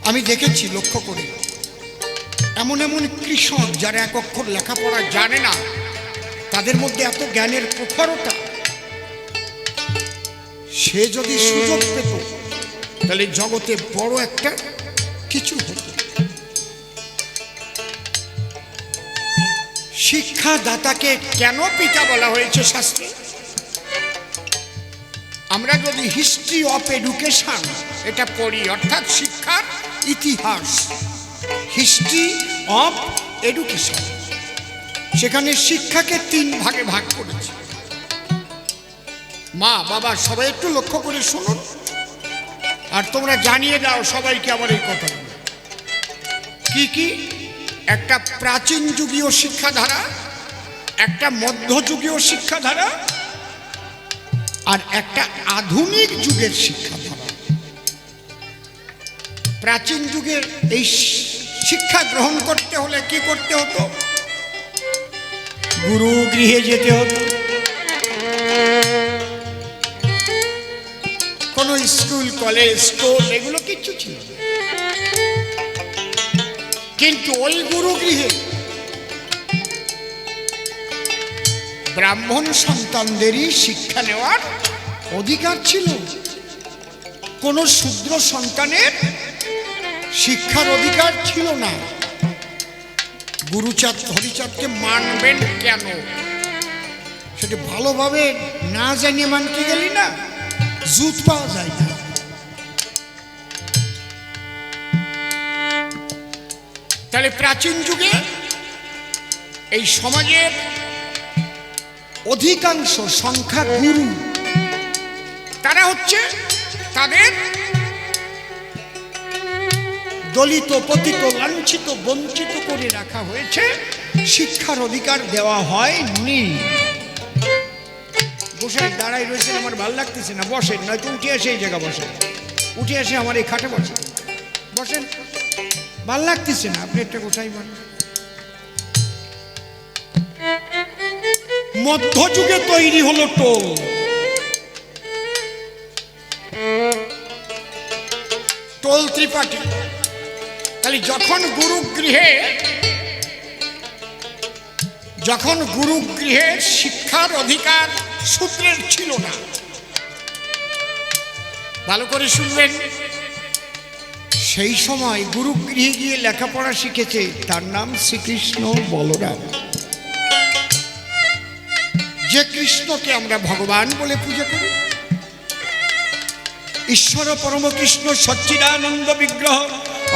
আমি দেখেছি লক্ষ্য করে, এমন এমন কৃষক যারা এক অক্ষর লেখাপড়া জানে না, তাদের মধ্যে এত জ্ঞানের প্রখরতা। সে যদি সুযোগ পেত তাহলে জগতে বড় একটা কিছু হতো। শিক্ষাদাতাকে কেন পিতা বলা হয়েছে শাস্ত্রে? আমরা যদি হিস্ট্রি অফ এডুকেশন এটা পড়ি, অর্থাৎ শিক্ষার ইতিহাস, হিস্ট্রি অফ এডুকেশন, সেখানে শিক্ষাকে 3 ভাগে ভাগ করেছে। মা বাবা সবাই একটু লক্ষ্য করে শুনুন, আর তোমরা জানিয়ে দাও সবাইকে আমার এই কথা। কি কি? একটা প্রাচীন যুগীয় শিক্ষাধারা, একটা মধ্যযুগীয় শিক্ষাধারা, আর একটা আধুনিক যুগের শিক্ষাধারা। প্রাচীন যুগের এই শিক্ষা গ্রহণ করতে হলে কি করতে হতো? গুরু গৃহে যেতে হতো। কোনো স্কুল কলেজ স্কুল এগুলো কিচ্ছু ছিল না। কিন্তু ওই গুরু গৃহে ব্রাহ্মণ সন্তানদেরই শিক্ষা নেওয়ার অধিকার ছিল। কোন শূদ্র সন্তানের শিক্ষার অধিকার ছিল না। গুরুচাঁদ হরিচাঁদকে মানবেন কেন? সেটা ভালোভাবে না জানিয়ে মানতে গেলি না, জুত পাওয়া যায় না। তাহলে প্রাচীন যুগে এই সমাজের অধিকাংশ সংখ্যা গুরু, তারা হচ্ছে তাদের দলিত পতিত লাঞ্ছিত বঞ্চিত করে রাখা হয়েছে, শিক্ষার অধিকার দেওয়া হয়নি। বসে দাঁড়াই রয়েছেন, আমার ভালো লাগতেছে না, বসেন, নয়তো উঠে এসে এই জায়গা বসেন, উঠে এসে আমার এই খাটে বসেন, বসেন, ভাল লাগতেছে না, আপনি একটা গোসাই মানুষ। মধ্যযুগে তৈরি হলো টোল। টোল ত্রিপাঠী। তাহলে যখন গুরুগৃহে শিক্ষার অধিকার সূত্রের ছিল না, ভালো করে শুনবেন, সেই সময় গুরুগৃহে গিয়ে লেখাপড়া শিখেছে তার নাম শ্রীকৃষ্ণ বলরাম। যে কৃষ্ণকে আমরা ভগবান বলে পূজা করি, ঈশ্বর পরম কৃষ্ণ সচ্চিদানন্দ বিগ্রহ,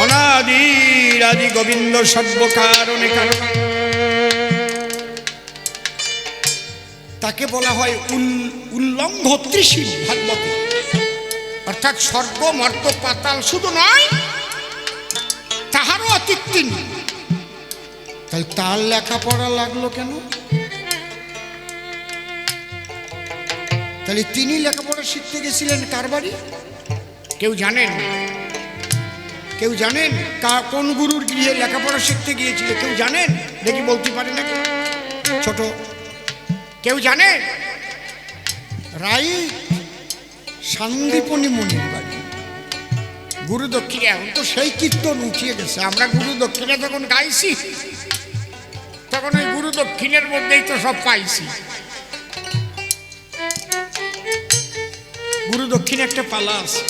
অনাদির আদি গোবিন্দ সর্বকারণে কারণ, তাকে বলা হয় উল্লঙ্ঘ ত্রিশীল ভাগবতী, অর্থাৎ স্বর্গ মর্ত পাতাল শুধু নয়, তাহারও অতিক্তীর্ণ। তাহলে তার লেখাপড়া লাগলো কেন? তাহলে তিনি লেখাপড়া শিখতে গেছিলেন কার বাড়ি? কেউ জানেন? কেউ জানেন কোন গুরুর গৃহে লেখাপড়া শিখতে গিয়েছিল? কেউ জানেন? দেখি বলতে পারে না ছোট, কেউ জানে? রাই সন্দীপনী মুনির বাড়ি। গুরু দক্ষিণে এখন তো সেই কীর্তন উঠিয়ে গেছে। আমরা গুরু দক্ষিণে যখন গাইছি তখন ওই গুরু দক্ষিণের মধ্যেই তো সব পাইছি। গুরু দক্ষিণে একটা পালা আছে,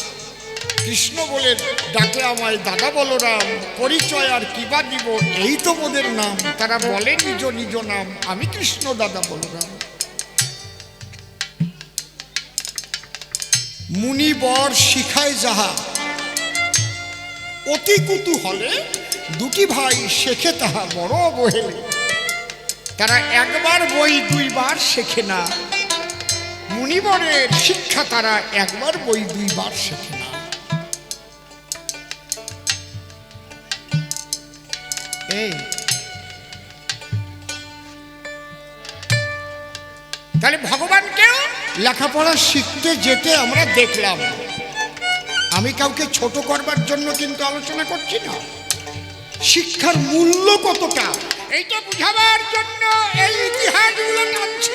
কৃষ্ণ বলে ডাকে আমায় দাদা বলরাম, পরিচয় আর কিবা দিব, এই তো মোদের নাম। তারা বলে নিজ নিজ নাম, আমি কৃষ্ণ দাদা বলরাম। মুনিবর শিখায় যাহা, অতি কুতূহলে দুটি ভাই শেখে তাহা বড় অবহেলে। তারা একবার বই 2 বার শেখে না, মুনিবরের শিক্ষা তারা একবার বই 2 বার শেখে না। এই তাহলে ভগবানকেও লেখাপড়া শিখতে যেতে আমরা দেখলাম। আমি কাউকে ছোট করবার জন্য কিন্তু আলোচনা করছি না, শিক্ষার মূল্য কতটা এইটা বুঝাবার জন্য এই ইতিহাসগুলো টানছি।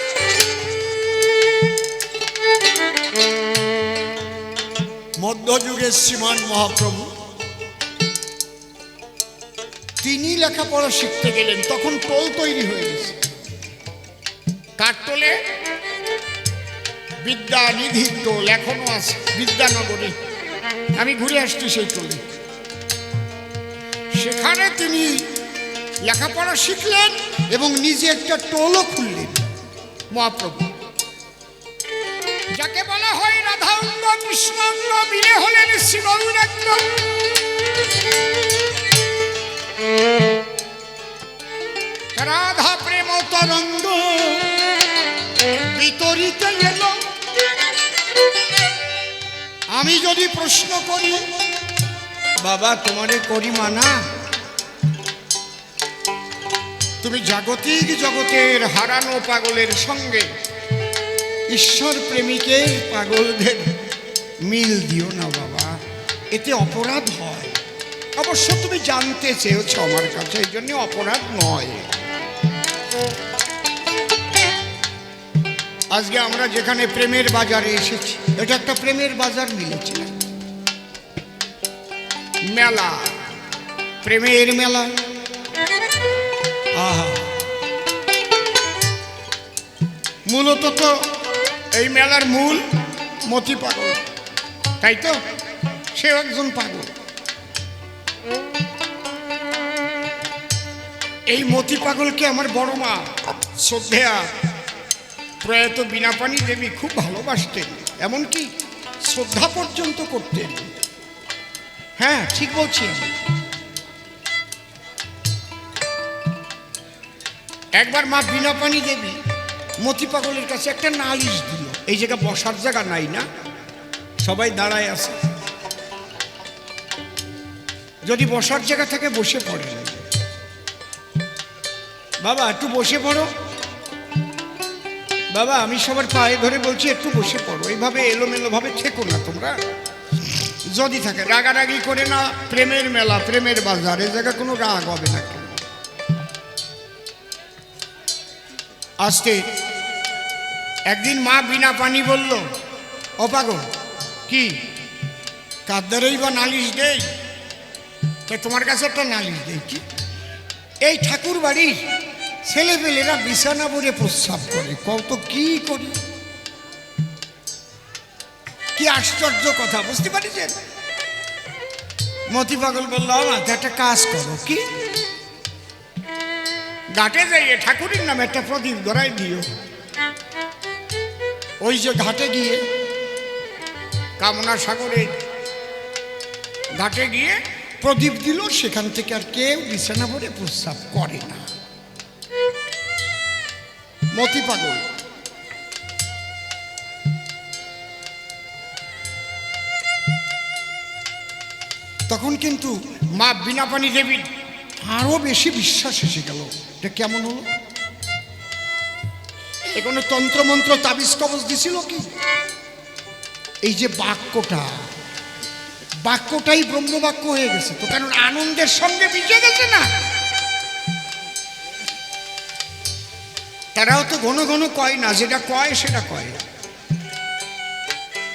মধ্যযুগের শ্রীমান মহাপ্রভু তিনি লেখাপড়া শিখতে গেলেন, তখন টোল তৈরি হয়ে গেছে। কার টোলে? বিদ্যানিধির টোল, এখনো আছে বিদ্যানগরে। আমি ঘুরে আসছি সেই টোলে। সেখানে তিনি লেখাপড়া শিখলেন এবং নিজে একটা টোলও খুললেন। মহাপ্রভু, যাকে বলা হয় রাধাঙ্গ কৃষ্ণাঙ্গ, মিলে হলেন শ্রী গৌরাঙ্গ। রাধা প্রেম তরঙ্গ বিতরিত এলো। আমি যদি প্রশ্ন করি, বাবা তোমারে করি মানা, তুমি জাগতিক জগতের হারানো পাগলের সঙ্গে ঈশ্বর প্রেমিকের পাগলদের মিল দিও না বাবা, এতে অপরাধ হয়। অবশ্য তুমি জানতে চেয়েছ আমার কাছে, এই জন্য অপরাধ নয়। আজকে আমরা যেখানে প্রেমের বাজারে এসেছি, এটা একটা প্রেমের বাজার মিলেছে, মেলা, প্রেমের মেলা। আহা, মূলত তো এই মেলার মূল মতি পাগল, তাই তো? সে একজন পাগল। এই মতি পাগলকে আমার বড় মা শ্রদ্ধেয়া প্রয়াত বীণাপাণি দেবী খুব ভালোবাসতেন, এমনকি শ্রদ্ধা পর্যন্ত করতেন। হ্যাঁ, ঠিক বলছি আমি। একবার মা বীণাপাণি দেবী মতি পাগলের কাছে একটা নালিশ দিল। এই জায়গা বসার জায়গা নাই না, সবাই দাঁড়ায় আছে, যদি বসার জায়গা থাকে বসে পড়ে। বাবা একটু বসে পড়ো, বাবা আমি সবার পায়ে ধরে বলছি একটু বসে পড়ো, এইভাবে এলোমেলো ভাবে থেকো না তোমরা। যদি থাকে রাগারাগি করে না, প্রেমের মেলা, প্রেমের বাজার, এই জায়গা কোনো রাগ হবে না। আসতে একদিন মা বীণাপাণি বলল, ও পাগল, কি কাদ্দারেই বা নালিশ দেই? তাই তোমার কাছে একটা নালিশ দেই। কি? এই ঠাকুর বাড়ির ছেলেপেলেরা বিছানা ভরে প্রস্রাব করে, কত কি করি? কি আশ্চর্য কথা, বুঝতে পারছেন? মতি পাগল বলল, আমার একটা কাজ করো। কি? ঘাটে যাইয়ে ঠাকুরের নামে একটা প্রদীপ ধরাই দিও। ওই যে ঘাটে গিয়ে, কামনা সাগরে ঘাটে গিয়ে প্রদীপ দিল, সেখান থেকে আর কেউ বিছানা ভরে প্রস্রাব করে না। মতি পাগল। তখন কিন্তু মা বীণাপাণি দেবীর আরো বেশি বিশ্বাস এসে গেল। এটা কেমন হলো? এ কোনো তন্ত্রমন্ত্র তাবিজ কবজ দিছিল কি? এই যে বাক্যটাই ব্রহ্মবাক্য হয়ে গেছে তো, কারণ আনন্দের সঙ্গে মিশে গেছে না। তারাও তো ঘন ঘন কয় না, যেটা কয় সেটা কয়।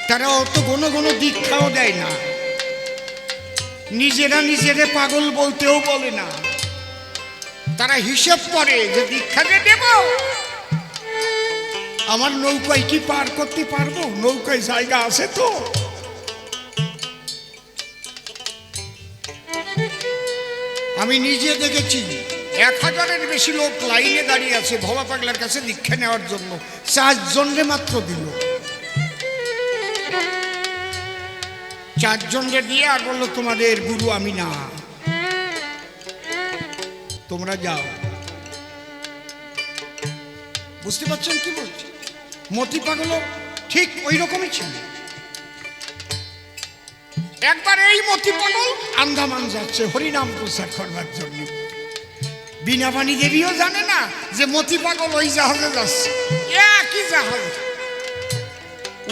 তারা অত ঘন ঘন দীক্ষাও দেয় না, নিজেরা নিজেরে পাগল বলতেও বলে না। তারা হিসেব করে যে দীক্ষাকে দেব, আমার নৌকায় কি পার করতে পারবো, নৌকায় জায়গা আছে তো। আমি নিজে দেখেছি 1000-এর বেশি লোক লাইনে দাঁড়িয়ে আছে ভবা পাগলার কাছে দীক্ষা নেওয়ার জন্য, 4 জনরে মাত্র দিল। 4 জনরে দিয়ে আর বললো, তোমাদের গুরু আমি না, তোমরা যাও। বুঝতে পারছেন কি বলছি? মতি পাগল ঠিক ওই রকমই ছিল। একবার এই মতি পাগল আন্দামান যাচ্ছে হরিনাম প্রচার করবার জন্য। বীণাপাণি দেবীও জানে না যে মতি পাগল ওই জাহাজে যাচ্ছে। একই জাহাজ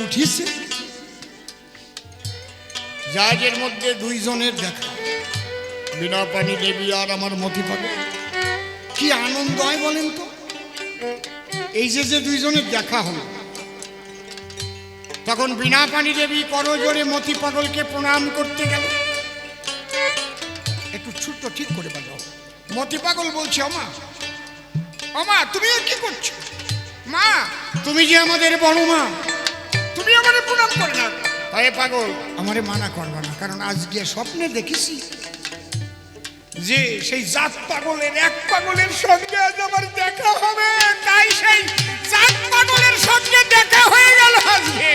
উঠিছে, জাহাজের মধ্যে 2 জনের দেখা, বীণাপাণি দেবী আর আমার মতি পাগল। কি আনন্দ হয় বলেন তো, এই যে 2 জনের দেখা হলো। তখন বীণাপাণি দেবী করজোড়ে মতি পাগলকে প্রণাম করতে গেল। একটু ছোট্ট ঠিক করে বাজাও। মতি পাগল বলছে, ওমা ওমা তুমি কি করছো? মা তুমি যে আমাদের বড় মা, তুমি আমারে প্রণাম করে না। তাই পাগল আমারে মানা করবা না, কারণ আজকে স্বপ্নে দেখেছি যে সেই জাত পাগলের এক পাগলের সঙ্গে আজ আমার দেখা হবে। তাই সেই জাত পাগলের সঙ্গে দেখা হয়ে গেল আজকে।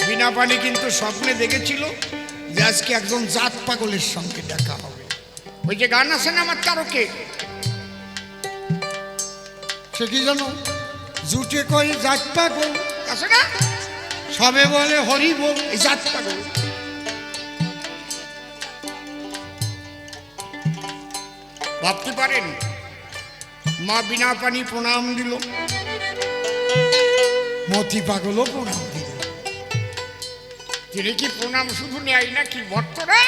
বিনা পানি কিন্তু স্বপ্নে দেখেছিল যে আজকে একজন জাত পাগলের সঙ্গে দেখা হবে। ওই যে গান আছে না আমার তারকে, সে কি জানো, জুটে কই জাত পাগল আছে না, সবে বলে হরি বল, এই জাত পাগল। ভাবতে পারেন মা বিনা পানি প্রণাম দিল, মতি পাগলও প্রণাম দিল। তিনি কি প্রণাম শুধু নেয় নাকি ভক্তরা?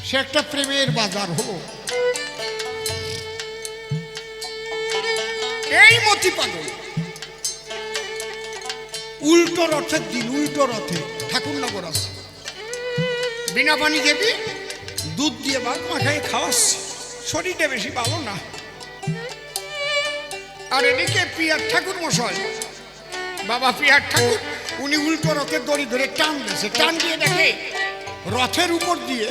সে একটা প্রেমের বাজার হলো। এই মতি পাগল উল্টো রথের দিন, উল্টো রথে ঠাকুরনগর আছে, বিনা পানি দেবী দুধ দিয়ে ভাত মাখায় খাওয়াচ্ছে, শরীরটা বেশি ভালো না। আর এদিকে পিয়ার ঠাকুর মশাই, বাবা পিয়ার ঠাকুর, উনি উল্টো রথের দড়ি ধরে টান দিয়েছে। টান দিয়ে দেখে রথের উপর দিয়ে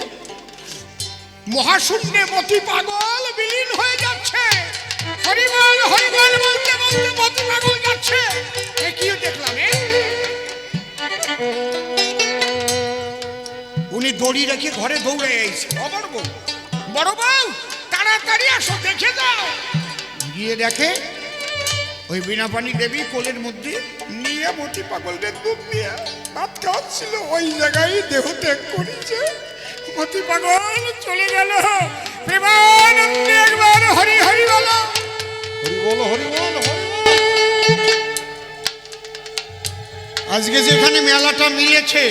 মহাশূন্যে মতি পাগল বিলীন হয়ে যাচ্ছে। হরিবল হরিবল বলতে বলতে মতি পাগল যাচ্ছে। কিও দেখলাম, উনি দড়ি রেখে ঘরে দৌড়ে এসেছে। বড় বউ, বড় বউ তাড়াতাড়ি আসো, দেখে যাও। গিয়ে দেখে ওই বিনা পানি দেবী কোলের মধ্যে নিয়ে মতি পাগলদের দুধ দিয়ে ভাত খাওয়াচ্ছিল। ওই জায়গায় দেহ ত্যাগ করেছে। মতি পাগল চলে গেল। প্রেমানন্দে একবার হরি হরি বলো, হরি বলো, হরি বলো, হরি বলো। আজকে যেখানে মেলাটা মিলেছে,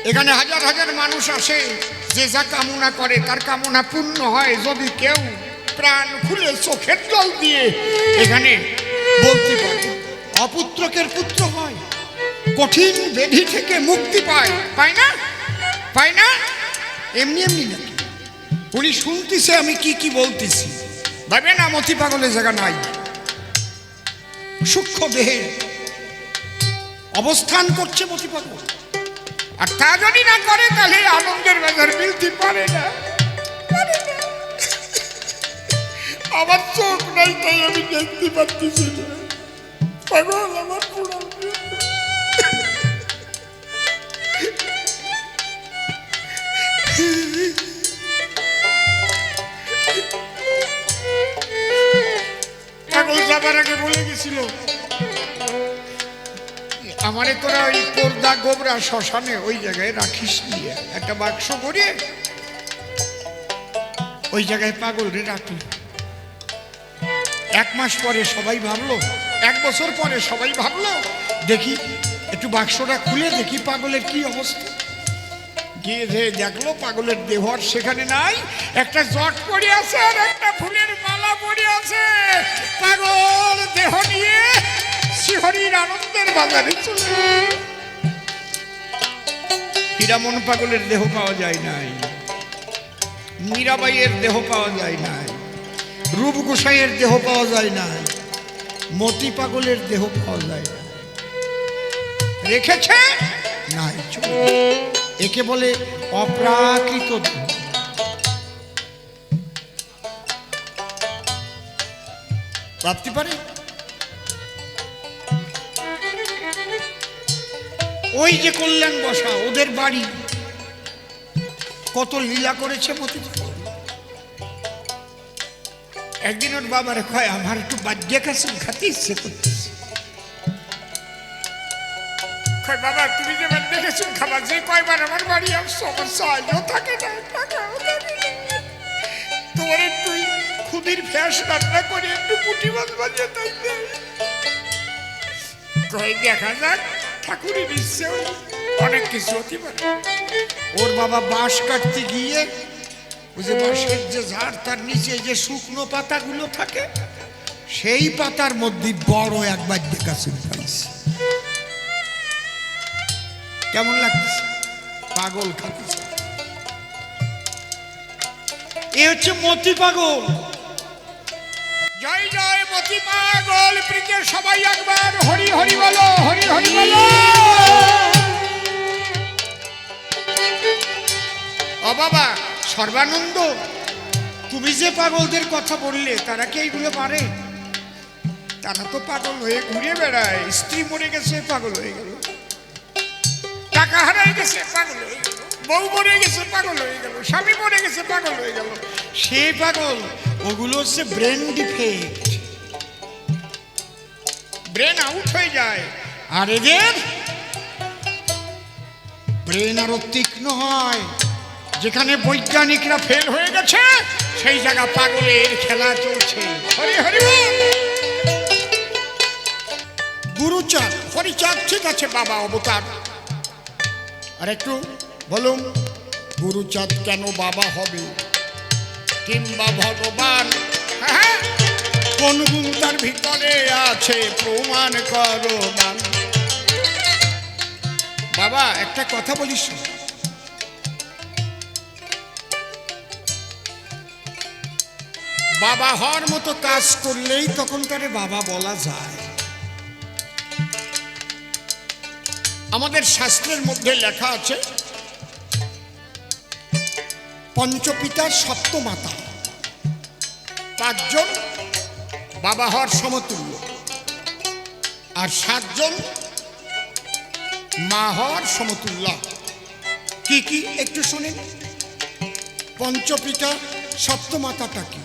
এখানে হাজার হাজার মানুষ আসে, যে যা কামনা করে তার কামনা পূর্ণ হয়। যদি কেউ প্রাণ খুলে চোখের জল দিয়ে এখানে বলতে পারে, অপুত্রকের পুত্র হয়, কঠিন ব্যাধি থেকে মুক্তি পায়। পায় না? পায় না? এমনি এমনি না, উনি শুনতেছে আমি কি কি বলতেছি। ভাবে না মতি পাগলের জায়গা নাই, সূক্ষ্ম দেহে অবস্থান করছে মতি পাগল। আর তা যদি না করে তাহলে আনন্দের বাজার মিলতে পারে না। আমার চোখ নাই, তাই আমি দেখতে পাচ্ছি না। পাগল আমার পুরো পাগল যাবার আগে বলে গেছিল, আমারে তোরা ওই পর্দা গোবরা শ্মশানে ওই জায়গায় রাখিস নিয়ে, একটা বাক্স করে ওই জায়গায় পাগল রে রাখলি। 1 মাস পরে সবাই ভাবলো, 1 বছর পরে সবাই ভাবলো দেখি একটু বাক্সটা খুলে দেখি পাগলের কি অবস্থা। গিয়ে দেখলো পাগলের দেহ আর সেখানে নাই, একটা জট পড়ে আছে আর একটা ফুলের মালা পড়ে আছে। পাগল দেহ নিয়ে শিহরির আনন্দের বাজারে চলে। হীরামন পাগলের দেহ পাওয়া যায় নাই, মীরাবাইয়ের দেহ পাওয়া যায় নাই, রূপ গোসাইয়ের দেহ পাওয়া যায় নাই, মতি পাগলের দেহ পাওয়া যায় না। রেখেছে নাই, একে বলে অপ্রাকৃত দেহ। ভাবতে পারে ওই যে কল্যাণ বসা ওদের বাড়ি, কত লীলা করেছে মতি। একদিন ওর বাবারে কয়, আমার একটু বাদ্যে কাছে খাতে ইচ্ছে করতেছে। কয় বাবা তুমি যে বাদ্যে কাছে খাবার, যে কয়বার আমার বাড়ি আসছো আমার সাহায্য থাকে না, তোমার একটু খুদির ফ্যাস রান্না করে একটু পুঁটি মাছ বাজিয়ে থাকবে। কয় দেখা যাক, ঠাকুরের ইচ্ছে অনেক কিছু হতে পারে। ওর বাবা বাঁশ কাটতে গিয়ে ওই যে বাঁশের যে ঝাড়, তার নিচে যে শুকনো পাতাগুলো থাকে, সেই পাতার মধ্যে বড় একবার দেখা শুরু পাইছে। কেমন লাগতেছে? পাগল খাচ্ছে। এ হচ্ছে মতি পাগল। জয় জয় মতি পাগল প্রীতের সবাই একবার হরি হরি বলো, হরি হরি বলো। ও বাবা সর্বানন্দ, তুমি যে পাগলদের কথা বললে তারা কি এইগুলো পারে? তারা তো পাগল হয়ে ঘুরে বেড়ায়। স্ত্রী মরে গেছে পাগল হয়ে গেল, টাকা হারাই গেছে পাগল হয়ে গেল, বউ মরে গেছে পাগল হয়ে গেল, স্বামী মরে গেছে পাগল হয়ে গেল। সে পাগল, ওগুলো হচ্ছে ব্রেন ডিফেক্ট, ব্রেন আউট হয়ে যায়। আর এদের ব্রেন আরো তীক্ষ্ণ হয়। যেখানে বৈজ্ঞানিকরা ফেল হয়ে গেছে সেই জায়গা পাগলের খেলা চলছে। হরি হরি গুরুচাঁদ, হরিচাঁদ ঠিক আছে বাবা অবতার। আর একটু বলুন, গুরুচাঁদ কেন বাবা হবে কিংবা ভগবান? হ্যাঁ, কোন গুণ তার ভিতরে আছে প্রমাণ করো মান। বাবা একটা কথা বলিস, বাবা হওয়ার মতো কাজ করলেই তখন তারে বাবা বলা যায়। আমাদের শাস্ত্রের মধ্যে লেখা আছে পঞ্চপিতার সপ্তমাতা, পাঁচজন বাবা হওয়ার সমতুল্য, আর সাতজন মা হওয়ার সমতুল্য। কি কি একটু শোনেন। পঞ্চপিতা সপ্তমাতাটা কি?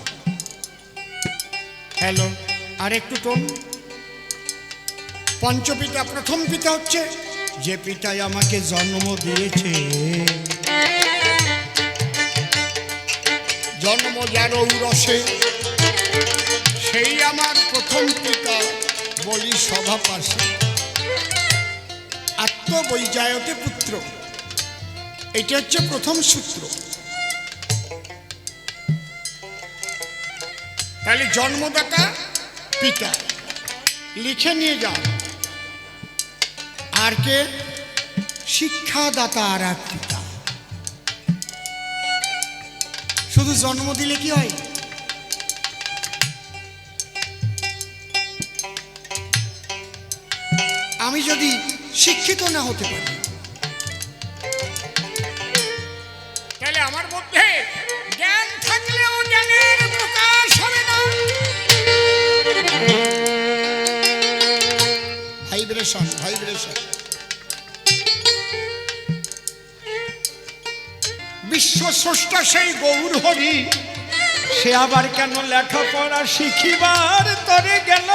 হ্যালো, আর একটু টোন। পঞ্চপিতা, প্রথম পিতা হচ্ছে যে পিতাই আমাকে জন্ম দিয়েছে, জন্ম যার ঔরসে, সেই আমার প্রথম পিতা বলি সভা পাশে। আত্মবৈজায়তে পুত্র, এটা হচ্ছে প্রথম সূত্র। তাহলে জন্মদাতা পিতা, লিখে নিয়ে যাও। আর কে? শিক্ষাদাতা আর এক পিতা। শুধু জন্ম দিলে কি হয়? আমি যদি শিক্ষিত না হতে পারি তাহলে আমার মধ্যে জ্ঞান থাকলেও জ্ঞানের প্রকাশ হবে না। Vibration, vibration. বিশ্ব স্রষ্টা সেই গৌর হরি, সে আবার কেন লেখাপড়া শিখিবার তরে গেল?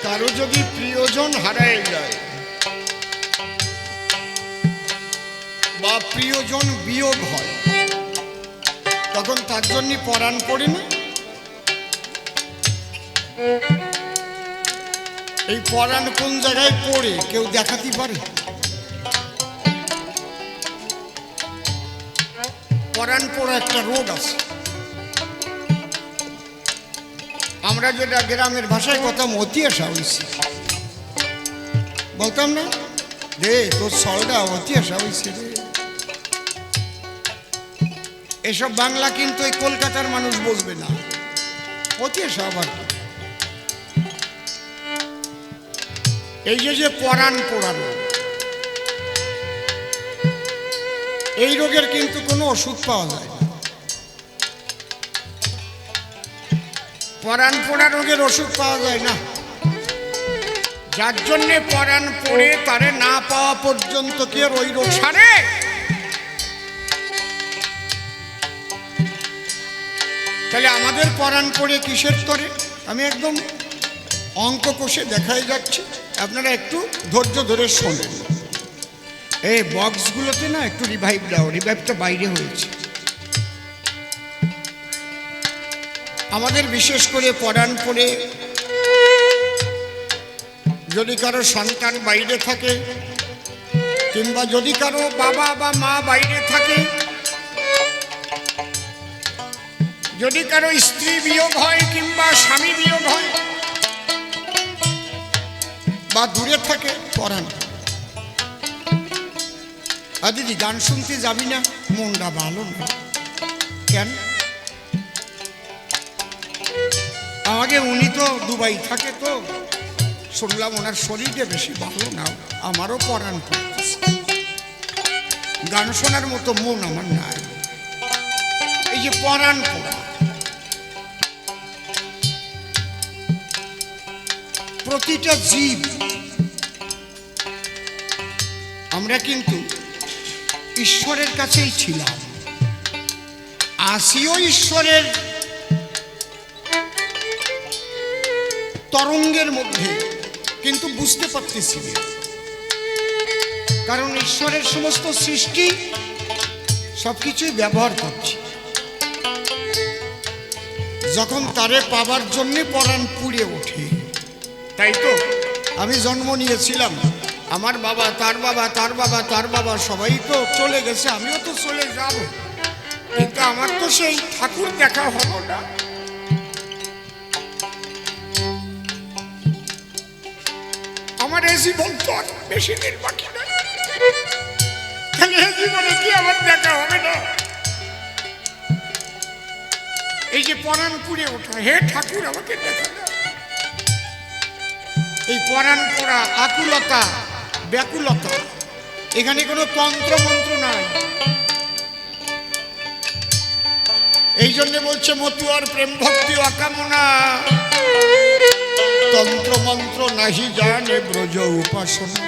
কারো যদি প্রিয়জন হারায় যায় বা প্রিয়জন বিয়োগ হয়, তখন তার জন্য পরাণ পড়ে না। এই পরাণ কোন জায়গায় পড়ে কেউ দেখাতে পারে? পরাণ পড়া একটা রোগ আছে। আমরা যেটা গ্রামের ভাষায় কথা মতি আসা হয়েছি বলতাম না, রে তোর সলটা মতি আসা হয়েছে রে। এসব বাংলা কিন্তু এই কলকাতার মানুষ বুঝবে না। মতি আসা আবার এই যে পরাণ পোড়া রোগ, এই রোগের কিন্তু কোনো ওষুধ পাওয়া যায় না। পরাণ পোড়া রোগের ওষুধ পাওয়া যায় না। যার জন্যে পরাণ পড়ে তারে না পাওয়া পর্যন্ত কি আর ওই রোগ সারে? তাহলে আমাদের পরাণ পড়ে কিসের করে? আমি একদম অঙ্ক কষে দেখাই যাচ্ছি, আপনারা একটু ধৈর্য ধরে শোনেন। এই বক্সগুলোতে না একটু রিভাইভ দাও, রিভাইভটা বাইরে হয়েছে। আমাদের বিশেষ করে পরাণ পড়ে যদি কারো সন্তান বাইরে থাকে, কিংবা যদি কারো বাবা বা মা বাইরে থাকে, যদি কারো স্ত্রী বিয়োগ হয় কিংবা স্বামী বিয়োগ হয়, বা দূরে থাকে পরাণ। আর দিদি গান শুনতে যাবি না? মনটা ভালো না কেন? আমাকে উনি তো দুবাই থাকে, তো শুনলাম ওনার শরীরটা বেশি ভালো না। আমারও পরাণ করতেছে, গান শোনার মতো মন আমার নাই। এই যে পরাণ পড়া, প্রতিটা জীব আমরা কিন্তু ঈশ্বরের কাছেই ছিলাম, আসিও ঈশ্বরের তরঙ্গের মধ্যে, কিন্তু বুঝতে পারতেছি না। কারণ ঈশ্বরের সমস্ত সৃষ্টি সবকিছুই ব্যবহার করছি। যখন তারে পাবার জন্য পরাণ পুড়ে ওঠে, তাই তো আমি জন্ম নিয়েছিলাম, আমার বাবা, তার বাবা, তার বাবা, তার বাবা সবাই তো চলে গেছে, আমিও তো চলে যাব, কিন্তু আমার তো সেই ঠাকুর দেখা হলো না। আমার এই জীবন তো বেশি দিন বাকি না, তাহলে এই জীবনে কি আমার দেখা হবে না? এই যে পরাণ পুড়ে ওঠা, হে ঠাকুর আমাকে দেখা না। এই পরাণ পোড়া আকুলতা, ব্যাকুলতা, এখানে কোনো তন্ত্র মন্ত্র নাই। এই জন্য বলছে মতুয়ার প্রেম ভক্তি অকামনা, তন্ত্র মন্ত্র নাহি জানে ব্রজ উপাসনা।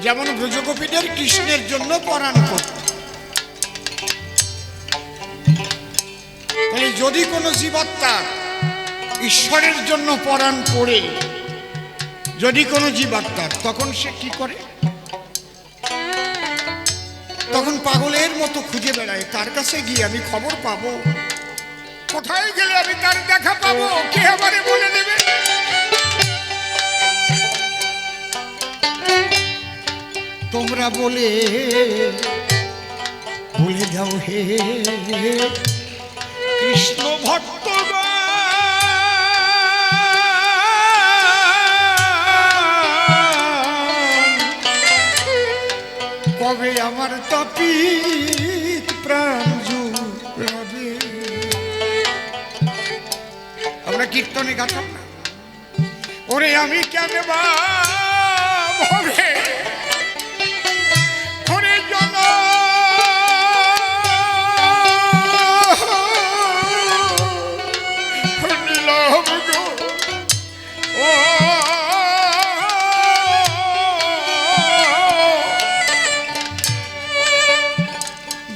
যেমন ব্রজগোপীদের কৃষ্ণের জন্য পরাণ করত। তাহলে যদি কোনো জীবাত্মা ঈশ্বরের জন্য পরাণ পড়ে, যদি কোনো জীবাত্মার, তখন সে কি করে? তখন পাগলের মতো খুঁজে বেড়ায়, তার কাছে গিয়ে আমি খবর পাবো, কোথায় গেলে আমি তার দেখা পাবো, কে আমারে বলে দেবে? তোমরা বলে যাও হে কৃষ্ণ ভক্ত, কবে আমার তাপিত প্রাণ জুড়াবে। আমরা কীর্তনে গাতাম না, ওরে আমি কেন ভাবে ওরে জন নীলভ গো, ও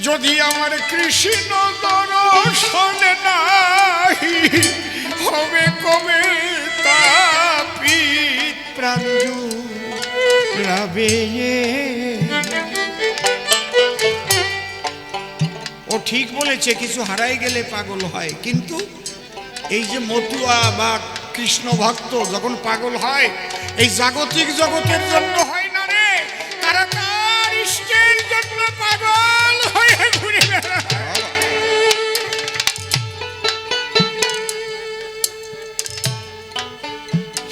যদি আমার কৃষ্ণ দর্শন নাহি হবে, কবে তাপিত প্রাণ জুড়াবে। ও ঠিক বলেছে, কিছু হারাই গেলে পাগল হয়, কিন্তু এই যে মতুয়া বা কৃষ্ণ ভক্ত যখন পাগল হয়, এই জাগতিক জগতের জন্য হয় না রে, তারা তার ইষ্টের জন্য পাগল হয়ে ঘুরে বেড়ায়।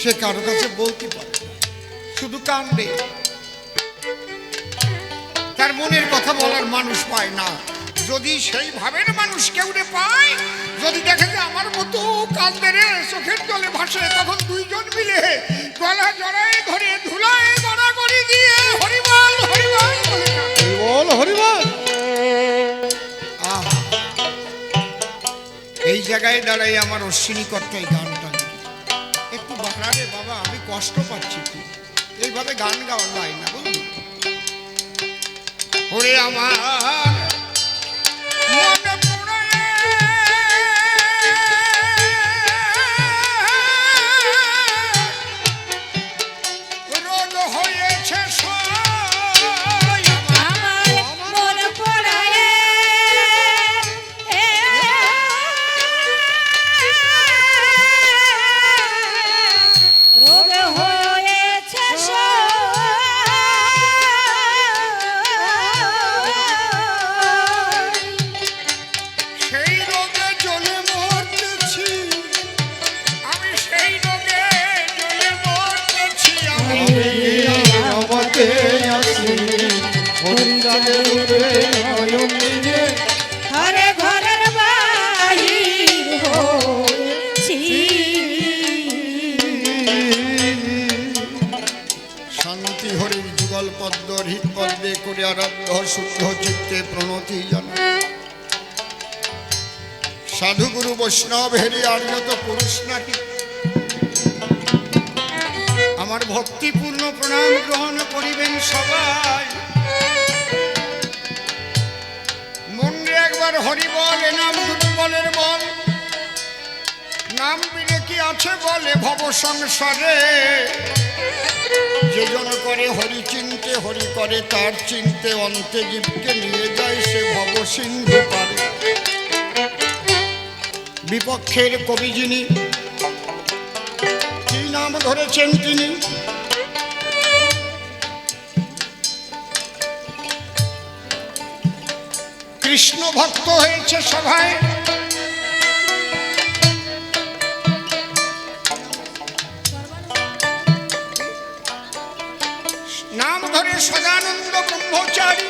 সে কারো কাছে বলতে পারে, শুধু কান্দে, তার মনের কথা বলার মানুষ পায় না। যদি সেই ভাবের মানুষ কেউ পায়, যদি দেখে যে আমার মতো কান্দে রে, চোখের জলে ভাসে, তখন দুইজন মিলে গলা জড়ায় ধরে ধুলায় গড়াগড়ি দিয়ে হরিবল হরিবল হরিবল হরিবল। এই জায়গায় দাঁড়াই আমার অশ্বিনী কর্তাই গানটা একটু বাড়ারে বাবা, আমি কষ্ট পাচ্ছি, এইভাবে গান গাওয়া যায় না বুঝলি? ওরে আমার মনে পড়ে রোগ হয়েছে যুগল পদ্ম হৃৎপদ্মে করে আরাধ্য শুদ্ধ চিত্তে প্রণতি জানাই। সাধুগুরু বৈষ্ণব হেরি আর্যত পুরুষ নাকি আমার ভক্তিপূর্ণ প্রণাম গ্রহণ করিবেন সবাই। মনে একবার হরি বল, এ নাম দুর্বলের বল, নাম বিলে কি আছে বলে ভব সংসারে। যে জন করে হরি চিনতে, হরি করে তার চিনতে, অন্তে জীবকে নিয়ে যায় সে ভব সিন্ধু পারে। বিপক্ষের কবি যিনি, কি নাম ধরেছেন তিনি, কৃষ্ণ ভক্ত হয়েছে সভায়। নাম ধরে সদানন্দ ব্রহ্মচারী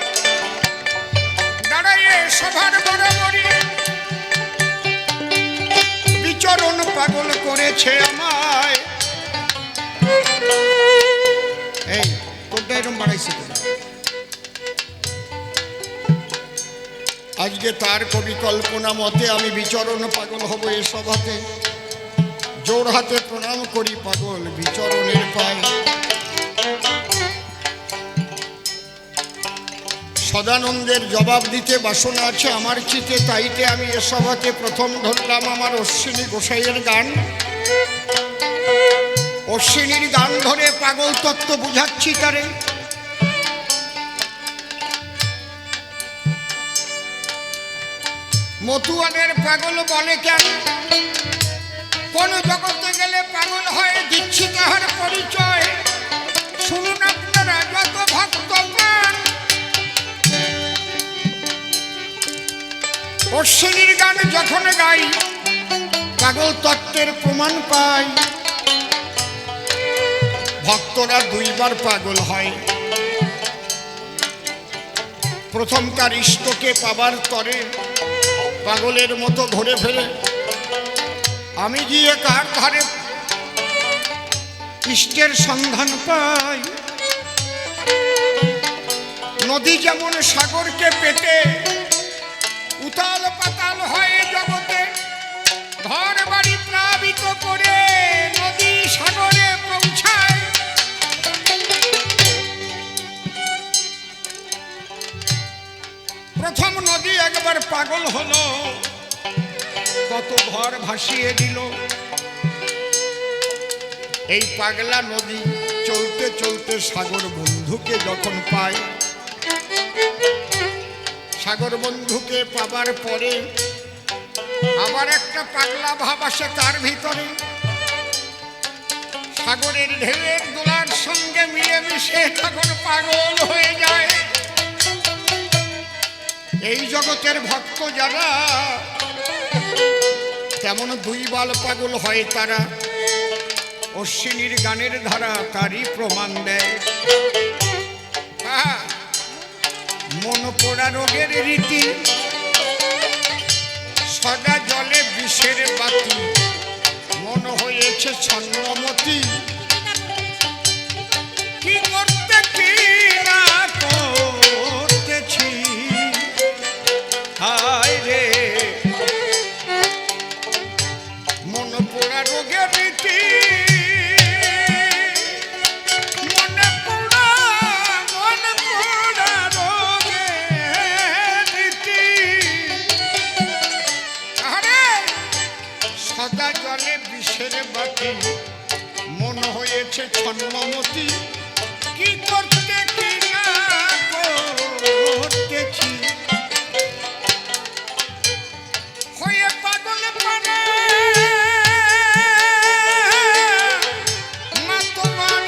দাঁড়াইয়ে সভার বরাবরই বিচরণ পাগল করেছে আমায়। এই তোরটা এরকম বাড়াইছে তো। আজকে তার কবি কল্পনা মতে আমি বিচরণ পাগল হব এ সভাতে। জোর হাতে প্রণাম করি পাগল বিচরণের পায়। সদানন্দের জবাব দিতে বাসনা আছে আমার চিতে, তাইতে আমি এ সভাতে প্রথম ধরলাম আমার অশ্বিনী গোসাইয়ের গান। অশ্বিনীর গান ধরে পাগল তত্ত্ব বুঝাচ্ছি তারে। মতুয়ানের পাগল বলে কেন, কোন জগতে গেলে পাগল হয়, দিচ্ছি তাহার পরিচয়। শুনুন আপনারা যত ভক্ত প্রাণ, অশ্বিনীর গান যখন গাই পাগল তত্ত্বের প্রমাণ পাই। ভক্তরা দুইবার পাগল হয়, প্রথম তার ইষ্টকে পাবার তরে পাগলের মতো ঘুরে ফেরে। আমি গিয়ে কার ধারে ইষ্টের সন্ধান পাই। নদী যেমন সাগরকে পেতে উতাল পাতাল হয়ে জগতে, ঘর বাড়ি প্লাবিত করে নদী সাগরে পৌঁছায়। প্রথম নদী একবার পাগল হলো, কত ঘর ভাসিয়ে দিল। এই পাগলা নদী চলতে চলতে সাগর বন্ধুকে যখন পায়, সাগর বন্ধুকে পাবার পরে আবার একটা পাগলা ভাব আসে তার ভিতরে। সাগরের ঢেউয়ের দোলার সঙ্গে মিলেমিশে তখন পাগল হয়ে যায়। এই জগতের ভক্ত যারা তেমন দুইবার পাগল হয় তারা। অশ্বিনীর গানের ধারা তারই প্রমাণ দেয়। মন পোড়া রোগের রীতি, সদা জলে বিষের বাতি, মন হয়েছে ছন্নমতি। কি করতে কি না করতেছি, হায় রে মন পোড়া রোগের রীতি। সদা জলে বিষের বাতি, মন হয়েছে ছন্নমতি। কি করতে কি না করতেছি, হয়ে পাগল পারে মা তোমার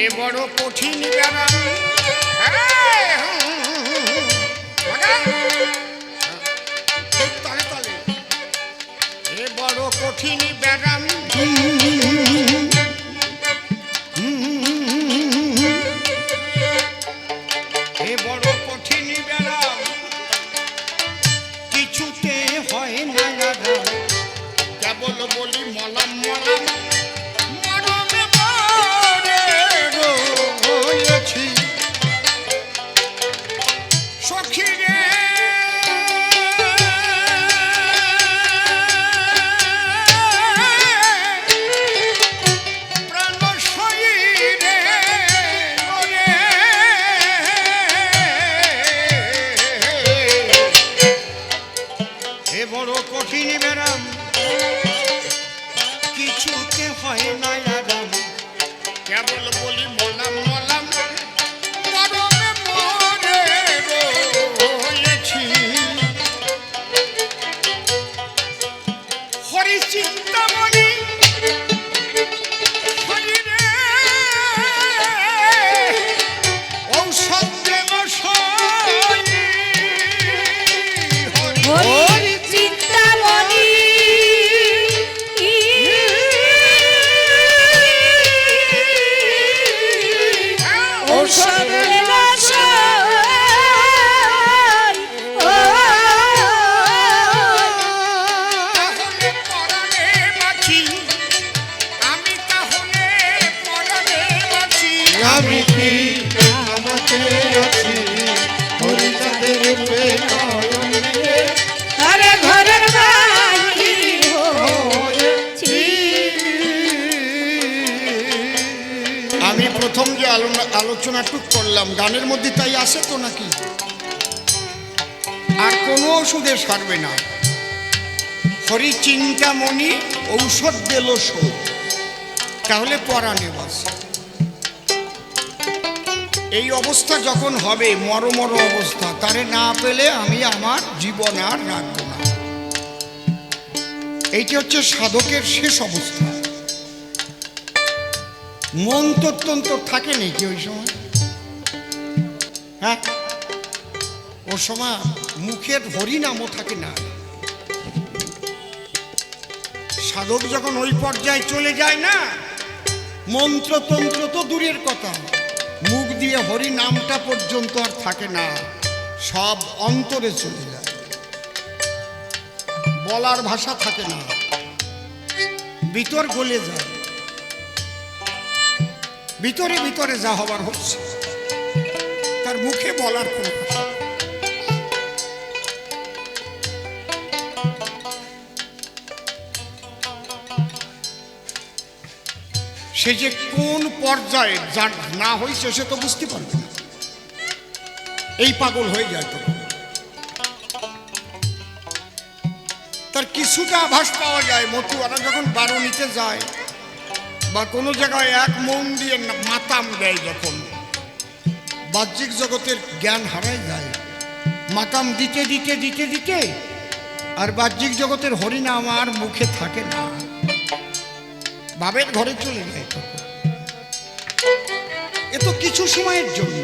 এ বড় কঠিন ব্যারাম, তলে তলে এ বড় কঠিন ব্যারাম, এ বড় কঠিন ব্যারাম, কিছুতে হয় না আরাম, কেবল বলি মলাম মলাম, মরমে মরে রয়েছি সখী রে, প্রাণ শরীরে ওরে, এ বড় কঠিন ব্যারাম, কিছুতে হয় না আরাম, কেবল বলি মলাম মলাম, মরমে মরে রয়েছি হরি চিন্তামণি শরীরে ঔষধ দেব সই, হরি চিন্তামণি ঔষধ তাহলে পরাণে বাঁচি, আমি তাহলে পরাণে বাঁচি, আমি কি আমাকে আছি হরিচাঁদের নয়নে ঘরে ঘরের বাড়ি হয়েছি। আমি প্রথম যে আলোচনাটুক করলাম গানের মধ্যে তাই আসে তো নাকি? আর কোনো ওষুধে সারবে না, হরি চিন্তামণি ঔষধ দিল শোধ, তাহলে পরাণে বাসে। এই অবস্থা যখন হবে মরমর অবস্থা, তারে না পেলে আমি আমার জীবন আর রাখব না। এইটি হচ্ছে সাধকের শেষ অবস্থা। মন তত্ত্ব থাকে নাকি ওই সময়? হ্যাঁ, ওর সময় মুখের হরিনামও থাকে না। সাধক যখন ওই পর্যায়ে চলে যায় না, মন্ত্রতন্ত্র তো দূরের কথা, মুখ দিয়ে হরি নামটা পর্যন্ত আর থাকে না, সব অন্তরে চলে যায়, বলার ভাষা থাকে না, ভিতর গলে যায়, ভিতরে ভিতরে যা হবার হচ্ছে, তার মুখে বলার কোনো ভাষা। সে যে কোন পর্যায়ে যার না হয়েছে সে তো বুঝতে পারবে না, এই পাগল হয়ে যায় তো। তার কিছুটা আভাস পাওয়া যায়, মতুয়ারা যখন বারণীতে যায় বা কোনো জায়গায় এক মন দিয়ে মাতাম দেয়, যখন বাহ্যিক জগতের জ্ঞান হারাই যায়, মাতাম দিতে দিতে দিতে দিতে আর বাহ্যিক জগতের হরিনাম আর মুখে থাকে না, ভাবের ঘরে চলে যায়। এ তো কিছু সময়ের জন্য,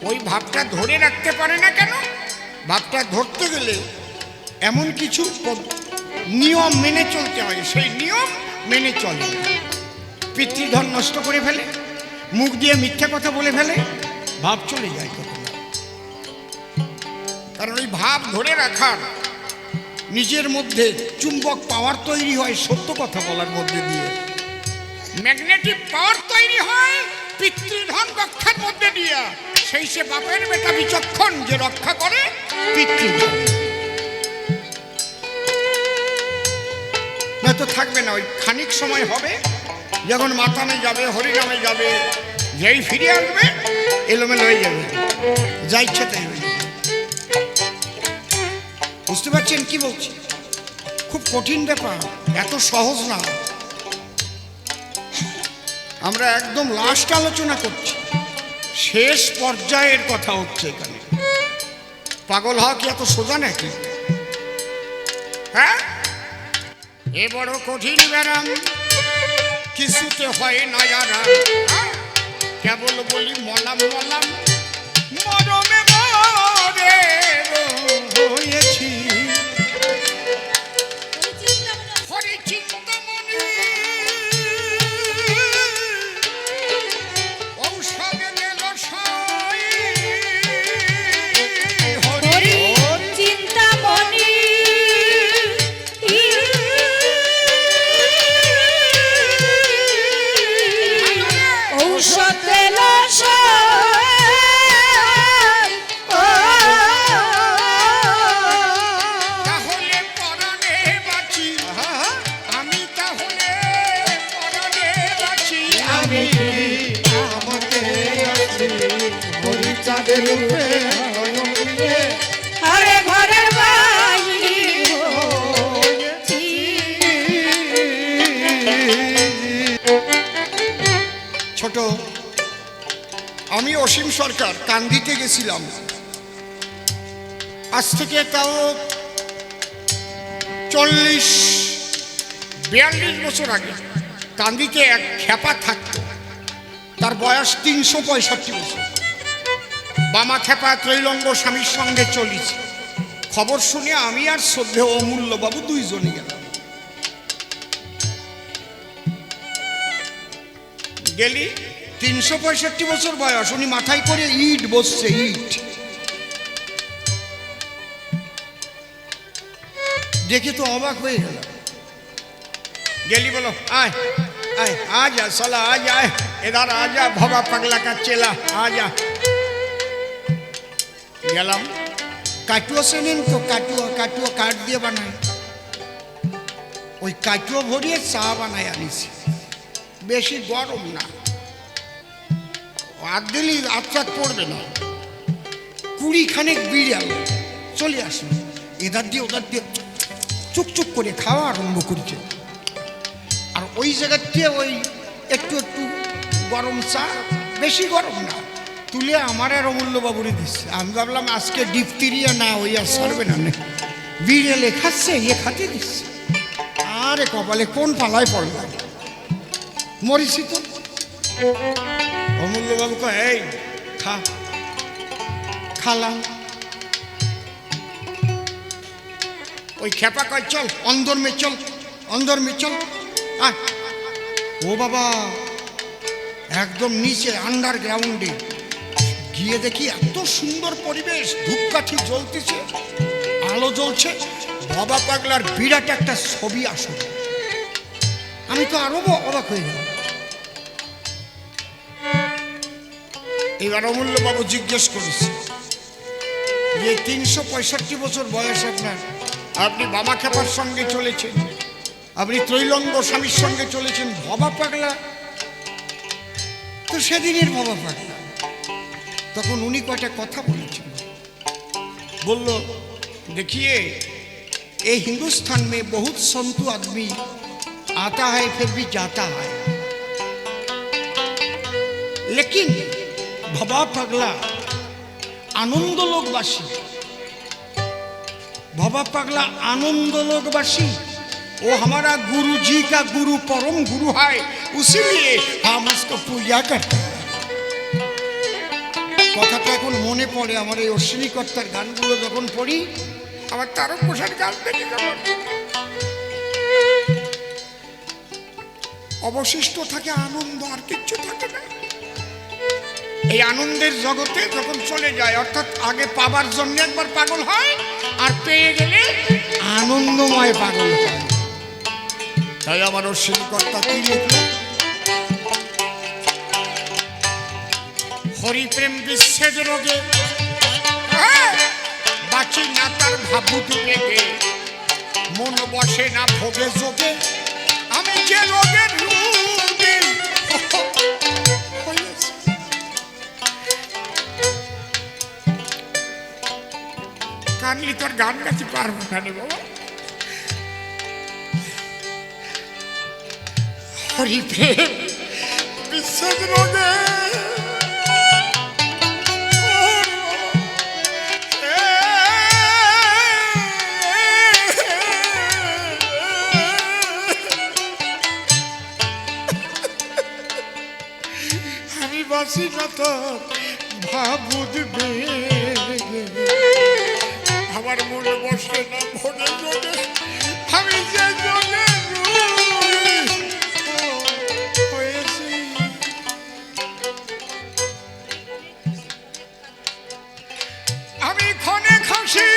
ওই ভাবটা ধরে রাখতে পারে না কেন? ভাবটা ধরতে গেলে এমন কিছু নিয়ম মেনে চলতে হয়, সেই নিয়ম মেনে চলে। পিতৃধন নষ্ট করে ফেলে, মুখ দিয়ে মিথ্যা কথা বলে ফেলে, ভাব চলে যায় তখন। কারণ ওই ভাব ধরে রাখার নিজের মধ্যে চুম্বক পাওয়ার তৈরি হয় সত্য কথা বলার মধ্যে দিয়ে, ম্যাগনেটিক পাওয়ার তৈরি হয় পিতৃধন রক্ষার মধ্যে দিয়ে। সেই সে বাপের বেটা বিচক্ষণ যে রক্ষা করে পিতৃধন, না তো থাকবে না। ওই খানিক সময় হবে যখন মাতামে যাবে, হরিনামে যাবে, যেই ফিরে আসবে এলোমেলো হয়ে যাবে, যা ইচ্ছে তাই হয়ে যাবে। বুঝতে পারছেন কি বলছি? খুব কঠিন ব্যাপার, এত সহজ না। আমরা একদম লাস্ট আলোচনা করছি, শেষ পর্যায়ের কথা হচ্ছে এখানে। পাগল হওয়া কি এত সোজা নাকি? হ্যাঁ, এ বড় কঠিন ব্যারাম, কিছুতে হয় না আর কেবল বলি মলাম মলাম মরমে মরে রয়েছি হরি চিন্তামণি ঔষধে মেল সাই হরি চিন্তামণি ঔষধ পেল তাহলে পরাণে বাঁচি আমি তাহলে পরাণে বাঁচি আমি আমাকে আছি হরিচাঁদের রূপে নয়ন দিয়ে আরে ঘরের বাইরে হয়েছি। ছোট আমি অসীম সরকার কান্দিতে গেছিলাম আজ থেকে তাও 40-42 বছর আগে। কান্দিতে এক খেপা থাকতো, তার বয়স 365 বছর। বামা খেপা ত্রৈলঙ্গ স্বামীর সঙ্গে চলিছে। খবর শুনে আমি আর শ্রদ্ধেয় অমূল্যবাবু দুইজনে গেলাম। গেলি 365 বছর বয়স, উনি মাথায় করে ইট বসছে, ইট দেখে তো অবাক হয়ে গেল। গেলি বলো आय आय आ जा साला आ जा इधर आ जा भवा पगला का चेला आ जा। গেলাম কাটুয়া চেনেন তো, কাটুয়া কাটুয়া কাঠ দিয়ে বানায়, ওই কাটুয়া ভরিয়ে চা বানায় আনিছি। বেশি গরম না, আর দিলি আচ্ছা পড়বে না। 20 খানেক বিড়াল চলে আসলো, এধার দিয়ে ওধার দিয়ে চুকচুক করে খাওয়া আরম্ভ করছে। আর ওই জায়গাতে ওই একটু একটু গরম চা, বেশি গরম না, তুলে আমার আর অমূল্যবাবুরে দিচ্ছে। আমি ভাবলাম আজকে ডিপথিরিয়া না ওই আর সারবে না, বিড়ালে খাচ্ছে, ইয়ে খাতে দিচ্ছে। আরে কপালে কোন পালায় পড়লাম, মরিছি তো। অমূল্যবাবু কয় এই খা, খালাম। ওই খেপা কয় চল অন্দর মে চল, অন্দর মে চল। ও বাবা, একদম নিচে আন্ডারগ্রাউন্ডে গিয়ে দেখি এত সুন্দর পরিবেশ, ধূপকাঠি জ্বলতেছে, আলো জ্বলছে, বাবা পাগলার বিরাট একটা ছবি আসলে। আমি তো আরো অবাক হয়ে গেলাম। এবার অমূল্যবাবু জিজ্ঞেস করেছে যে 365 বছর বয়স আপনার, আপনি বাবা খেপার সঙ্গে চলেছেন, আপনি ত্রৈলঙ্গ স্বামীর সঙ্গে চলেছেন, বাবা পাগলা তো সেদিনের বাবা পাগলা। তখন উনি কয়টা কথা বলেছেন, বলল देखिए ये हिंदुस्तान में बहुत संतु आदमी आता है फिर भी जाता है, लेकिन बाबा पगला आनंद लोकवासी, बाबा पगला आनंद लोकवासी, वो हमारा गुरु जी का गुरु, परम गुरु है, उसीलिए हम उसको पूजा करते हैं। কথাটা এখন মনে পড়ে, আমার এই অশ্বিনী কর্তার গানগুলো যখন পড়ি আমার তারক প্রসাদ গান দেখে যাবার অবশিষ্ট থাকে আনন্দ, আর কিচ্ছু থাকে না। এই আনন্দের জগতে যখন চলে যায়, অর্থাৎ আগে পাবার জন্য একবার পাগল হয়, আর পেয়ে গেলে আনন্দময় পাগল হয়। তাই আমার অশ্বিনী কর্তা কি লিখল, হরি প্রেম বিচ্ছেদ রোগে বাঁচি না তার ভাবুক বেগে, মন বসে না ভোগে যোগে, আমি যে রোগের রোগী কানলি তোর গান গাইতে পারবো না রে বাবা। হরি প্রেম বিচ্ছেদ রোগে বাসি না তোর ভাব বুঝবে আমার মনে বসে না ভোরে জোরে আমি যে জলে হয়েছি আমি ক্ষণে খাসি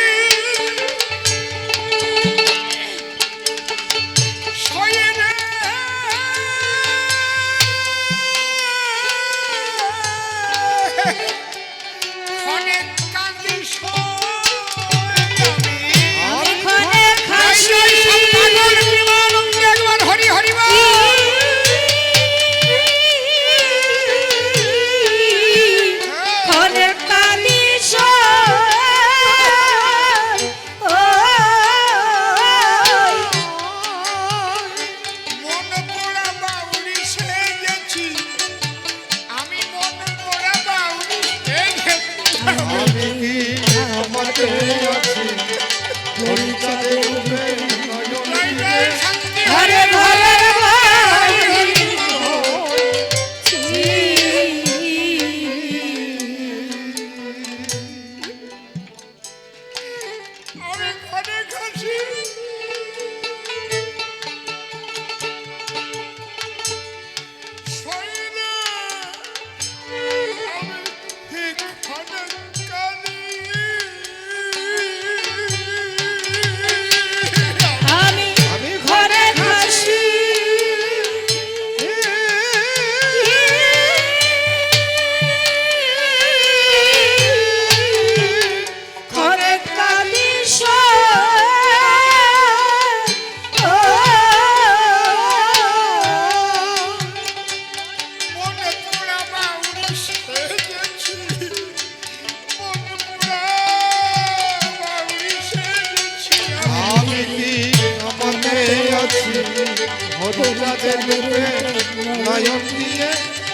নয়ন দিয়ে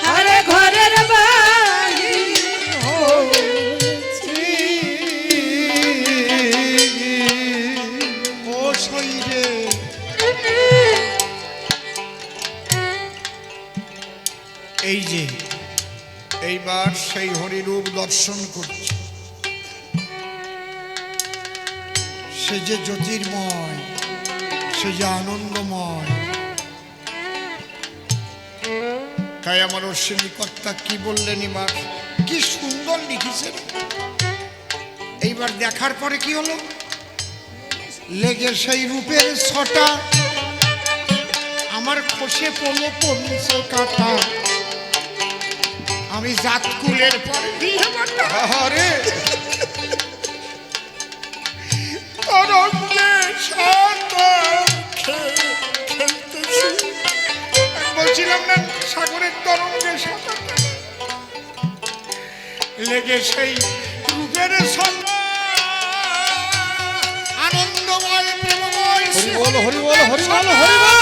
আরে ঘরের বাহির ও শরীরে এই যে এইবার সেই হরিরূপ দর্শন করছে সে যে জ্যোতির্ময় সে যে আনন্দময় তাই আমার অশ্বিনী কর্তা কি বললেন এবার কি সুন্দর লিখেছেন এইবার দেখার পরে কি হলো লেগে সেই রূপের ছটা আমার খসে পড়লো পড়ছে কাটা আমি জাতকুলের পরে দিয়ে আরে তরঙ্গে খেলতেছি বলছিলাম না সাগরের তরঙ্গে সাঁতার লেগে সেই রূপের ছটা আনন্দময় প্রেমময় হরি বল হরি বল হরি বল হরি বল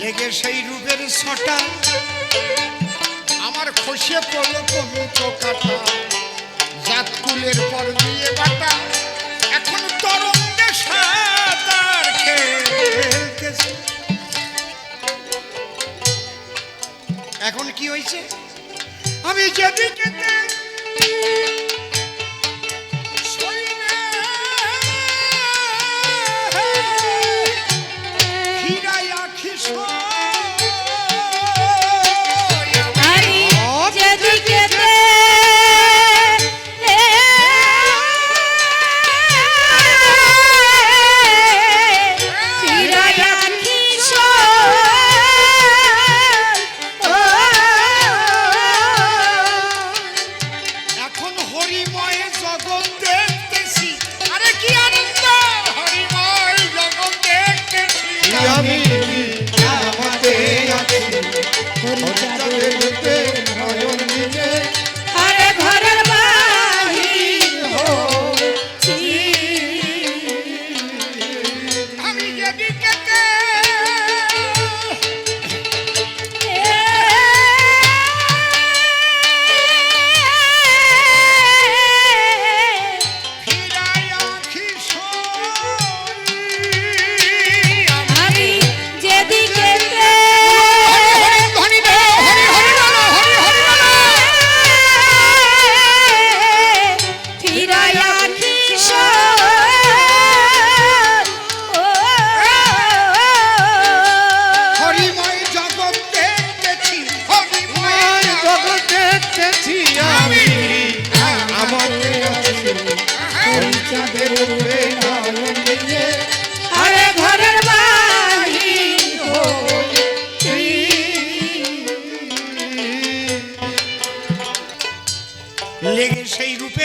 লেগে সেই রূপের ছটা আমার খসে পড়লো কবুতো কাটা জাতকুলের পর দিয়ে বাটা এখন তরঙ্গে সাঁতার খেলতেছে এখন কি হয়েছে আমি যেদিকে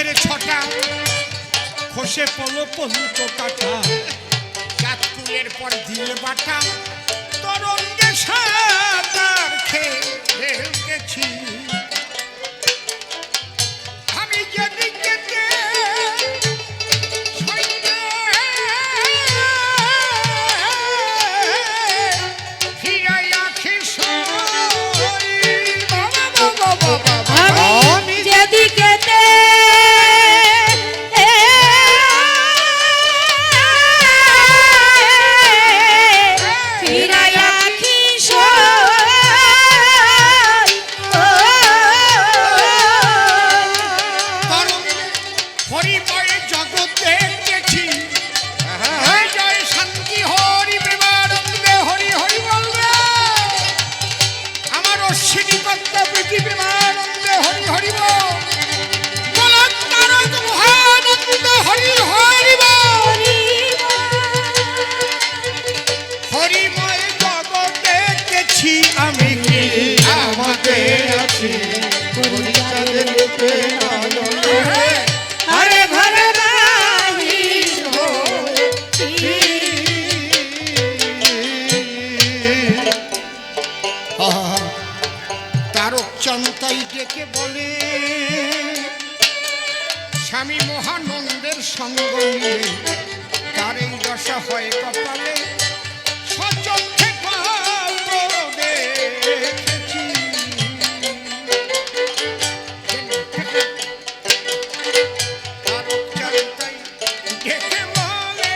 রঙের ছটা খসে পলো পলুত কাটা চাঁদপুরের পর দিয়ে বাটা তরঙ্গে সাঁতার খেলতেছি আমি যেদিকে আমি যেদিকেতে ফিরাইয়া হরিময় জগৎ দেখেছি জয় শান্তি হরি প্রেমানন্দে হরি হরি বলবে আমার অশ্বিনী কর্তা প্রীতি প্রেমানন্দে হরি হরি বল তারক মহানন্দ হরি হরি বল হরিময় জগৎ দেখেছি আমি কি আমাদের আছি পরিচারের রূপে আলোকে আরে ঘরে বাহির তারক চান্তাই ডেকে বলে স্বামী মহানন্দের সঙ্গ নিয়ে তার এই দশা হয় কপালে সচক্ষে দেখেছি তারক চান্তাই ডেকে বলে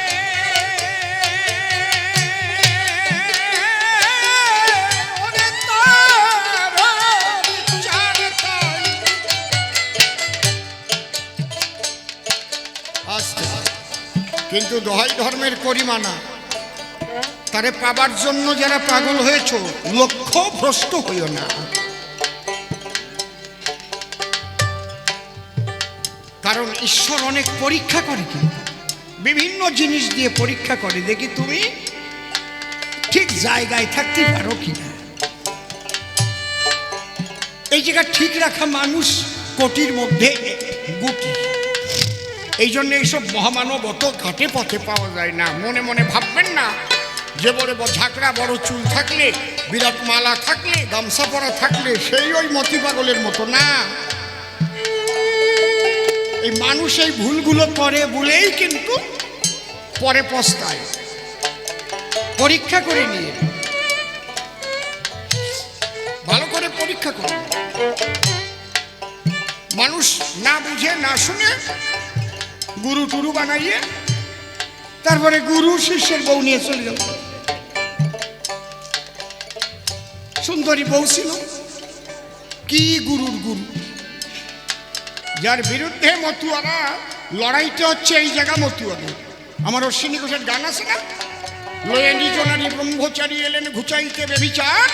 ওরে তারক চান্তাই আস্তে কিন্তু দহাই ধর্মের করিমানা তারে পাবার জন্য যারা পাগল হয়েছ লক্ষ্য ভ্রষ্ট হইও না কারণ ঈশ্বর অনেক পরীক্ষা করে কিন্তু বিভিন্ন জিনিস দিয়ে পরীক্ষা করে দেখি তুমি ঠিক জায়গায় থাকতে পারো কিনা এই জায়গা ঠিক রাখা মানুষ কোটির মধ্যে গুটি এই জন্য এইসব মহামানব অত ঘাটে পথে পাওয়া যায় না মনে মনে ভাববেন না যে বড় ঝাঁকড়া বড় চুল থাকলে বিরাট মালা থাকলে গামছা পরা থাকলে সেই ওই মতি পাগলের মতো না এই মানুষ এই ভুলগুলো করে বলেই কিন্তু পরে পস্তায় পরীক্ষা করে নিয়ে ভালো করে পরীক্ষা করে মানুষ না বুঝে না শুনে গুরু টুরু বানাইয়ে তারপরে গুরু শিষ্যের বউ নিয়ে চলে গেল সুন্দরী বউ ছিল কি গুরুর গুরু যার বিরুদ্ধে মতুয়ারা লড়াইটা হচ্ছে এই জায়গা মতুয়াদের আমার অশ্বিনী ঘোষের গান আছে না লয়ে নিজনারী ব্রহ্মচারী এলেন ঘুচাইতে বেবিচার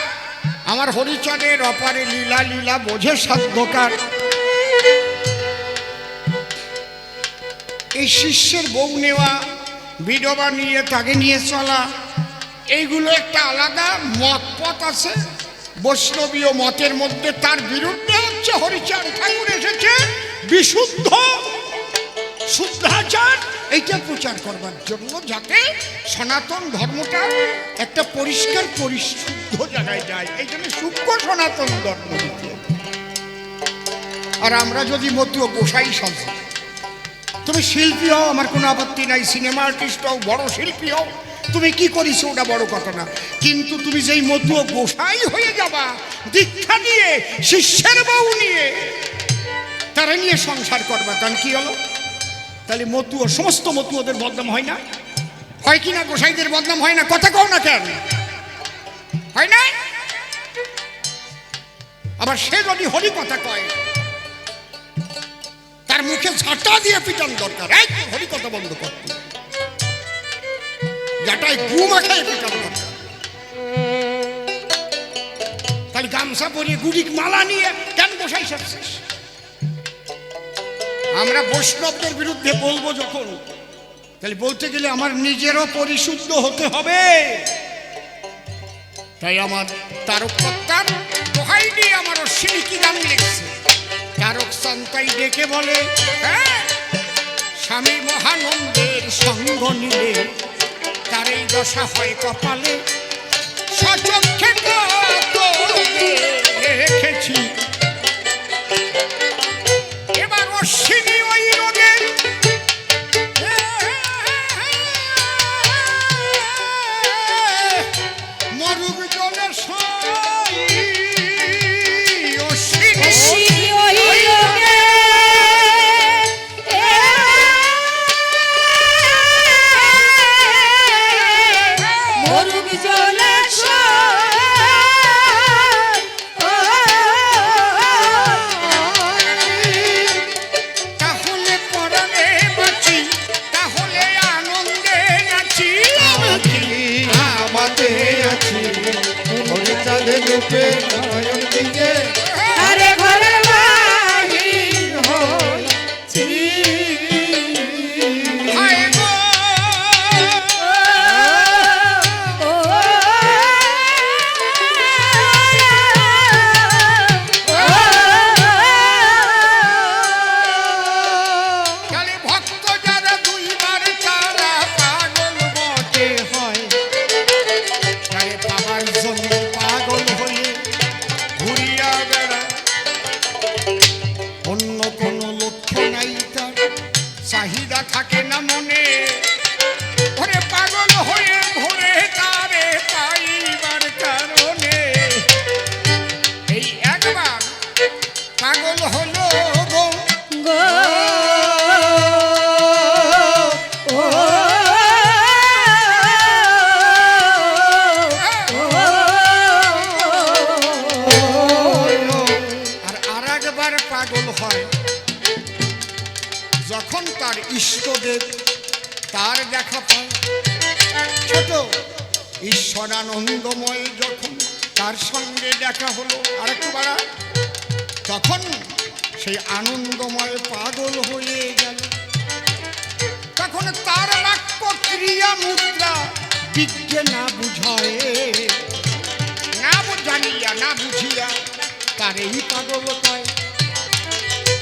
আমার হরিচাঁদের অপারে লীলা লীলা বোঝে সাধ্যকার এই শিষ্যের বউ নেওয়া বিধবা নিয়ে তাকে নিয়ে চলা এইগুলো একটা আলাদা মত পথ আছে বৈষ্ণবীয় মতের মধ্যে তার বিরুদ্ধে হচ্ছে হরিচাঁদ ঠাকুর এসেছে বিশুদ্ধ শুদ্ধাচার এইটা প্রচার করবার জন্য যাতে সনাতন ধর্মটা একটা পরিষ্কার পরিশুদ্ধ জায়গায় যায় এই জন্য সূক্ষ্ম সনাতন ধর্ম দিতে আর আমরা যদি মতুয় গোসাই সাজি তুমি শিল্পী হও আমার কোনো আপত্তি নাই সিনেমা আর্টিস্ট হও বড় শিল্পী হও তুমি কি করিস ওটা বড় কথা না কিন্তু তুমি যেই মতুয় গোসাই হয়ে যাবা দীক্ষা নিয়ে শিষ্যের বউ নিয়ে তারা নিয়ে সংসার করবা তার কি হলো তাহলে মতুয় সমস্ত মতুয়দের বদনাম হয় না হয় কি না গোসাইদের বদনাম হয় না কথা কও না কেন হয় না আবার সে যদি হরি কথা কয় তার মুখে ঝাঁটা দিয়ে পিটান দরকার এই হরি কথা বন্ধ কর যাটাই গু মাখায় পিটান দরকার তাহলে গামছা পরিয়ে গুড়ি মালা নিয়ে কেন বসাই সারছিস আমরা বৈষ্ণবদের বিরুদ্ধে বলবো যখন তাহলে বলতে গেলে আমার নিজেরও পরিশুদ্ধ হতে হবে তাই আমার তারক কর্তার দোহাই দিয়ে আমার অশ্বিনী কি গান লিখছে তারক চান্তাই ডেকে বলে, হ্যাঁ, স্বামী মহানন্দের সঙ্গ নিলে তার এই দশা হয় কপালে। সচক্ষে কত দেখেছি, এবার অশ্বিনী ওই রোগে মরুক জলে সই। অশ্বিনী শিরি ওই লোকে মরুক জলে তাহলে পরাণে বাঁচি, তাহলে আনন্দে আছি। আমাতে আছি ওরে চাঁদের রূপে নয়ন দিকে আরে ঘরের বাহির হচ্ছি। হায় গো, খালি ভক্ত যারা দুইবার তারা পাগল বটে হয়। তারে পাবার জন্য পাগল হয়ে ঘুরিয়া বেড়া, অন্য কোনো লক্ষ্য নাই তার, চাহিদা থাকে না মনে। ওরে পাগল হয়ে ঘুরে তারে পাইবার কারণে। এই একবার পাগল হলো গো, গো আর একবার পাগল হয় যখন তার ইষ্টদেব তার দেখা পায়। ছোট ঈশ্বরানন্দময় যখন তার সঙ্গে দেখা হলো আরেকটু বাড়া, তখন সেই আনন্দময় পাগল হয়ে গেল। তখন তার বাক্য ক্রিয়া মুদ্রা বিজ্ঞে না বুঝায়, না জানিয়া না বুঝিয়া তার এই পাগল কয়।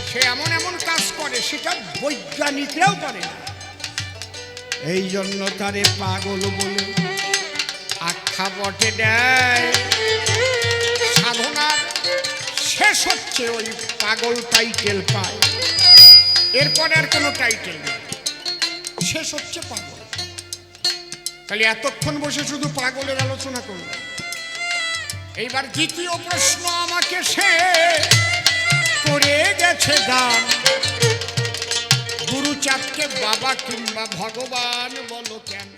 সে এমন এমন কাজ করে সেটা বৈজ্ঞানিকরাও পারে না। এই জন্য তারে পাগল বলে আখ্যা বটে দেয়। সাধনার শেষ হচ্ছে ওই পাগল টাইটেল পায়, এরপরে আর কোনো টাইটেল নেই, শেষ হচ্ছে পাগল। তাহলে এতক্ষণ বসে শুধু পাগলের আলোচনা করল। এইবার দ্বিতীয় প্রশ্ন আমাকে সে করে গেছে দান, গুরুচাঁদকে বাবা কিংবা ভগবান বলো কেন?